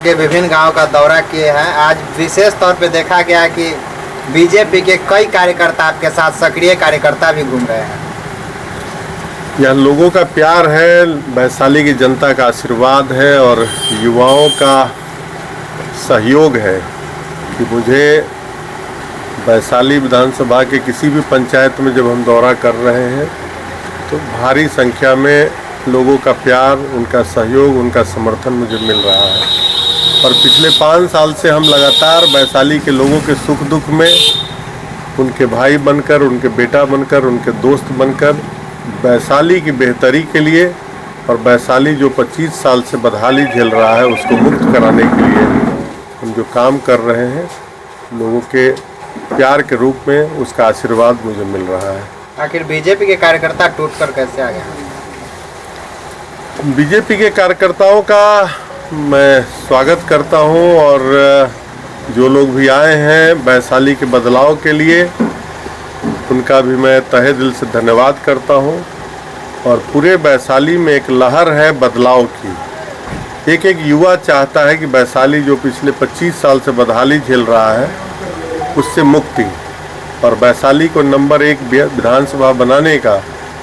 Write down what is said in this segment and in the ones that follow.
के विभिन्न गांव का दौरा किए हैं। आज विशेष तौर पे देखा गया कि बीजेपी के कई कार्यकर्ता आपके साथ सक्रिय कार्यकर्ता भी घूम रहे हैं। यह लोगों का प्यार है, वैशाली की जनता का आशीर्वाद है और युवाओं का सहयोग है कि मुझे वैशाली विधानसभा के किसी भी पंचायत में जब हम दौरा कर रहे हैं तो भारी संख्या में लोगों का प्यार, उनका सहयोग, उनका समर्थन मुझे मिल रहा है। और पिछले 5 साल से हम लगातार वैशाली के लोगों के सुख दुख में उनके भाई बनकर, उनके बेटा बनकर, उनके दोस्त बनकर वैशाली की बेहतरी के लिए और वैशाली जो 25 साल से बदहाली झेल रहा है उसको मुक्त कराने के लिए हम जो काम कर रहे हैं, लोगों के प्यार के रूप में उसका आशीर्वाद मुझे मिल रहा है। आखिर बीजेपी के कार्यकर्ता टूटकर कैसे आ गए? बीजेपी के कार्यकर्ताओं का मैं स्वागत करता हूं और जो लोग भी आए हैं वैशाली के बदलाव के लिए उनका भी मैं तहे दिल से धन्यवाद करता हूं। और पूरे वैशाली में एक लहर है बदलाव की। एक युवा चाहता है कि वैशाली जो पिछले 25 साल से बदहाली झेल रहा है उससे मुक्ति और वैशाली को नंबर 1 विधानसभा बनाने का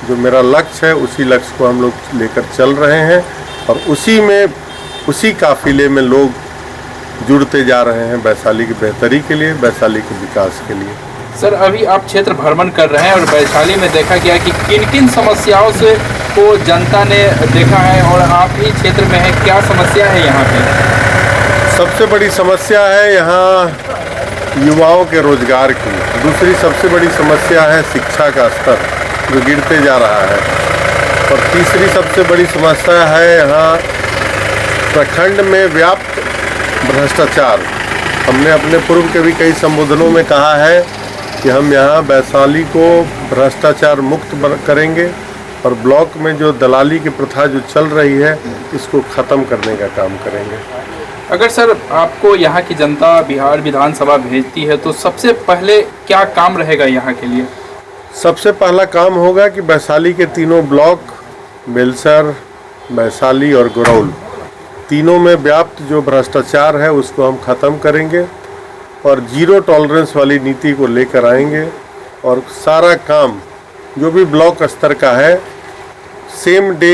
जो मेरा लक्ष्य है उसी लक्ष्य को हम लोग लेकर चल रहे हैं और उसी काफिले में लोग जुड़ते जा रहे हैं वैशाली की बेहतरी के लिए, वैशाली के विकास के लिए। सर, अभी आप क्षेत्र भ्रमण कर रहे हैं और वैशाली में देखा गया कि किन किन समस्याओं से को जनता ने देखा है और आप ही क्षेत्र में है, क्या समस्या है यहाँ पे? सबसे बड़ी समस्या है यहाँ युवाओं के रोजगार की। दूसरी सबसे बड़ी समस्या है शिक्षा का स्तर जो गिरते जा रहा है और तीसरी सबसे बड़ी समस्या है यहाँ प्रखंड में व्याप्त भ्रष्टाचार। हमने अपने पूर्व के भी कई संबोधनों में कहा है कि हम यहाँ वैशाली को भ्रष्टाचार मुक्त करेंगे और ब्लॉक में जो दलाली की प्रथा जो चल रही है इसको ख़त्म करने का काम करेंगे। अगर सर आपको यहाँ की जनता बिहार विधानसभा भेजती है तो सबसे पहले क्या काम रहेगा यहाँ के लिए? सबसे पहला काम होगा कि वैशाली के तीनों ब्लॉक बेलसर, वैशाली और गुरौल तीनों में व्याप्त जो भ्रष्टाचार है उसको हम ख़त्म करेंगे और जीरो टॉलरेंस वाली नीति को लेकर आएंगे और सारा काम जो भी ब्लॉक स्तर का है सेम डे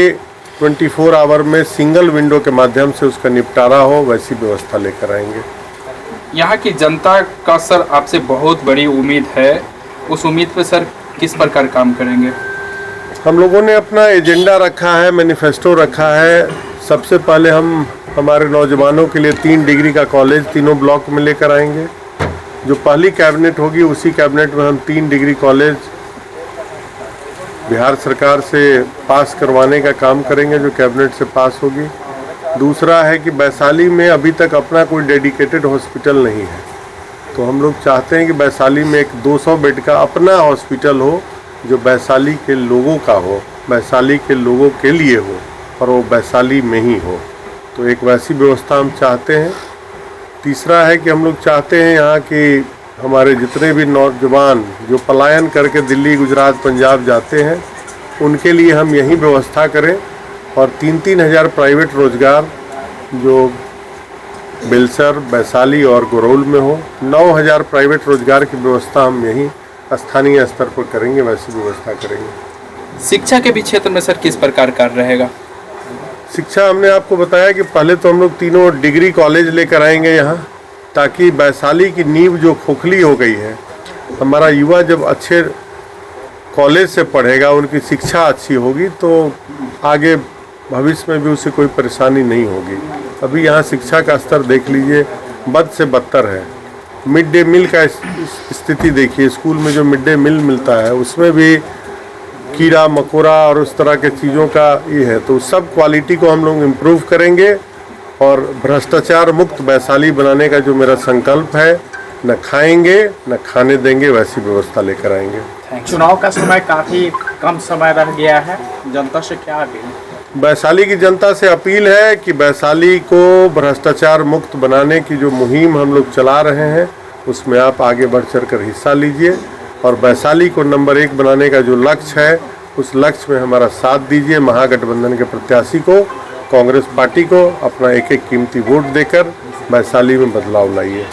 24 आवर में सिंगल विंडो के माध्यम से उसका निपटारा हो वैसी व्यवस्था लेकर आएंगे। यहाँ की जनता का सर आपसे बहुत बड़ी उम्मीद है, उस उम्मीद पे सर किस प्रकार काम करेंगे? हम लोगों ने अपना एजेंडा रखा है, मैनिफेस्टो रखा है। सबसे पहले हम हमारे नौजवानों के लिए 3 डिग्री का कॉलेज तीनों ब्लॉक में लेकर आएंगे। जो पहली कैबिनेट होगी उसी कैबिनेट में हम 3 डिग्री कॉलेज बिहार सरकार से पास करवाने का काम करेंगे जो कैबिनेट से पास होगी। दूसरा है कि वैशाली में अभी तक अपना कोई डेडिकेटेड हॉस्पिटल नहीं है, तो हम लोग चाहते हैं कि वैशाली में एक 200 बेड का अपना हॉस्पिटल हो जो वैशाली के लोगों का हो, वैशाली के लोगों के लिए हो और वो वैशाली में ही हो। तो एक वैसी व्यवस्था हम चाहते हैं। तीसरा है कि हम लोग चाहते हैं यहाँ की हमारे जितने भी नौजवान जो पलायन करके दिल्ली, गुजरात, पंजाब जाते हैं उनके लिए हम यही व्यवस्था करें और 3-3 हज़ार प्राइवेट रोजगार जो बेलसर, वैशाली और गुरौल में हो, 9,000 प्राइवेट रोजगार की व्यवस्था हम यहीं स्थानीय स्तर पर करेंगे, वैसी व्यवस्था करेंगे। शिक्षा के भी क्षेत्र में सर किस प्रकार कार्य रहेगा? शिक्षा हमने आपको बताया कि पहले तो हम लोग तीनों डिग्री कॉलेज लेकर आएंगे यहाँ, ताकि वैशाली की नींव जो खोखली हो गई है, हमारा युवा जब अच्छे कॉलेज से पढ़ेगा, उनकी शिक्षा अच्छी होगी तो आगे भविष्य में भी उसे कोई परेशानी नहीं होगी। अभी यहाँ शिक्षा का स्तर देख लीजिए, बद से बदतर है। मिड डे मील का स्थिति देखिए, स्कूल में जो मिड डे मील मिलता है उसमें भी कीड़ा मकोड़ा और उस तरह के चीज़ों का ये है। तो सब क्वालिटी को हम लोग इम्प्रूव करेंगे और भ्रष्टाचार मुक्त वैशाली बनाने का जो मेरा संकल्प है, न खाएंगे न खाने देंगे, वैसी व्यवस्था लेकर आएंगे। चुनाव का समय काफ़ी कम समय रह गया है, जनता से क्या अपील? वैशाली की जनता से अपील है कि वैशाली को भ्रष्टाचार मुक्त बनाने की जो मुहिम हम लोग चला रहे हैं उसमें आप आगे बढ़ चढ़ कर हिस्सा लीजिए और वैशाली को नंबर 1 बनाने का जो लक्ष्य है उस लक्ष्य में हमारा साथ दीजिए। महागठबंधन के प्रत्याशी को कांग्रेस पार्टी को अपना एक एक कीमती वोट देकर वैशाली में बदलाव लाइए।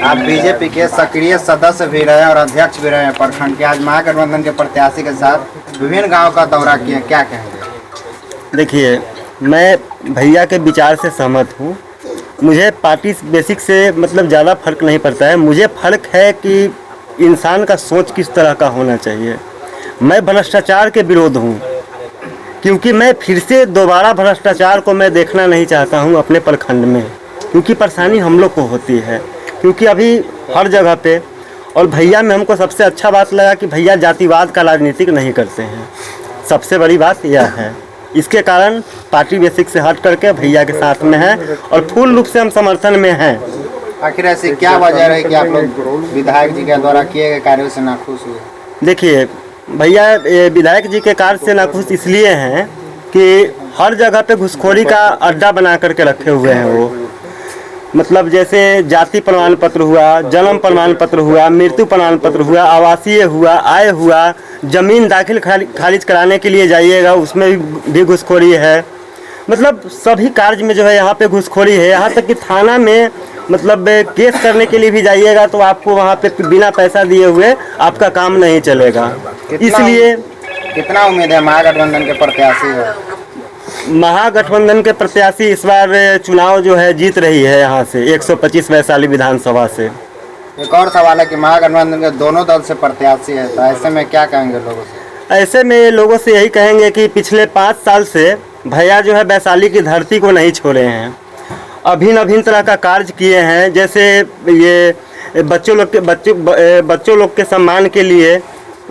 आप बीजेपी के सक्रिय सदस्य भी रहे और अध्यक्ष भी रहे हैं प्रखंड के। आज महागठबंधन के प्रत्याशी के साथ विभिन्न गांव का दौरा किए, क्या कहेंगे? देखिए, मैं भैया के विचार से सहमत हूँ। मुझे पार्टी बेसिक से मतलब ज़्यादा फर्क नहीं पड़ता है। मुझे फर्क है कि इंसान का सोच किस तरह का होना चाहिए। मैं भ्रष्टाचार के विरोध हूँ, क्योंकि मैं फिर से दोबारा भ्रष्टाचार को मैं देखना नहीं चाहता हूँ अपने प्रखंड में, क्योंकि परेशानी हम लोग को होती है। क्योंकि अभी हर जगह पे, और भैया में हमको सबसे अच्छा बात लगा कि भैया जातिवाद का राजनीतिक नहीं करते हैं। सबसे बड़ी बात यह है। इसके कारण पार्टी बेसिक से हट करके भैया के साथ में है और पूर्ण रूप से हम समर्थन में हैं। आखिर ऐसी क्या वजह रही कि आप लोग विधायक जी के द्वारा किए गए कार्यों से नाखुश हुए? देखिए भैया, विधायक जी के कार्य से नाखुश इसलिए हैं कि हर जगह पे घुसखोरी का अड्डा बना करके रखे हुए हैं वो। मतलब जैसे जाति प्रमाण पत्र हुआ, जन्म प्रमाण पत्र हुआ, मृत्यु प्रमाण पत्र हुआ, आवासीय हुआ, आय हुआ, ज़मीन दाखिल खारिज कराने के लिए जाइएगा उसमें भी घुसखोरी है। मतलब सभी कार्य में जो है यहाँ पे घुसखोरी है। यहाँ तक कि थाना में मतलब केस करने के लिए भी जाइएगा तो आपको वहाँ पे बिना पैसा दिए हुए आपका काम नहीं चलेगा। इसलिए कितना उम्मीद है महागठबंधन के प्रत्याशी है? महागठबंधन के प्रत्याशी इस बार चुनाव जो है जीत रही है यहाँ से 125 वैशाली विधानसभा से। एक और सवाल है कि महागठबंधन के दोनों दल से प्रत्याशी है, तो ऐसे में क्या कहेंगे लोगों से? ऐसे में लोगों से यही कहेंगे कि पिछले 5 साल से भैया जो है वैशाली की धरती को नहीं छोड़े हैं। अभिन्न तरह का कार्य किए हैं। जैसे ये बच्चों लोग के सम्मान के लिए,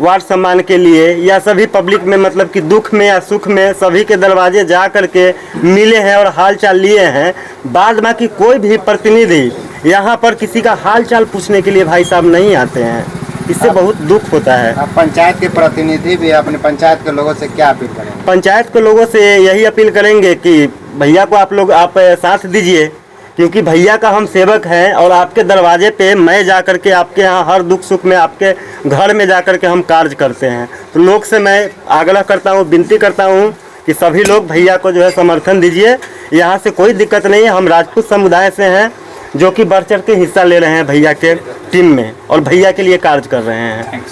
वार्ड सम्मान के लिए, या सभी पब्लिक में मतलब कि दुख में या सुख में सभी के दरवाजे जा कर के मिले हैं और हाल चाल लिए हैं। बाद बाकी कोई भी प्रतिनिधि यहाँ पर किसी का हाल चाल पूछने के लिए भाई साहब नहीं आते हैं। इससे बहुत दुख होता है। आप पंचायत के प्रतिनिधि भी अपने पंचायत के लोगों से क्या अपील करेंगे? पंचायत के लोगों से यही अपील करेंगे कि भैया को आप साथ दीजिए, क्योंकि भैया का हम सेवक हैं और आपके दरवाजे पे मैं जा कर के आपके यहाँ हर दुख सुख में आपके घर में जा कर के हम कार्य करते हैं। तो लोग से मैं आग्रह करता हूँ, विनती करता हूँ कि सभी लोग भैया को जो है समर्थन दीजिए। यहाँ से कोई दिक्कत नहीं है। हम राजपूत समुदाय से हैं जो कि बढ़ चढ़ के हिस्सा ले रहे हैं भैया के टीम में और भैया के लिए कार्य कर रहे हैं।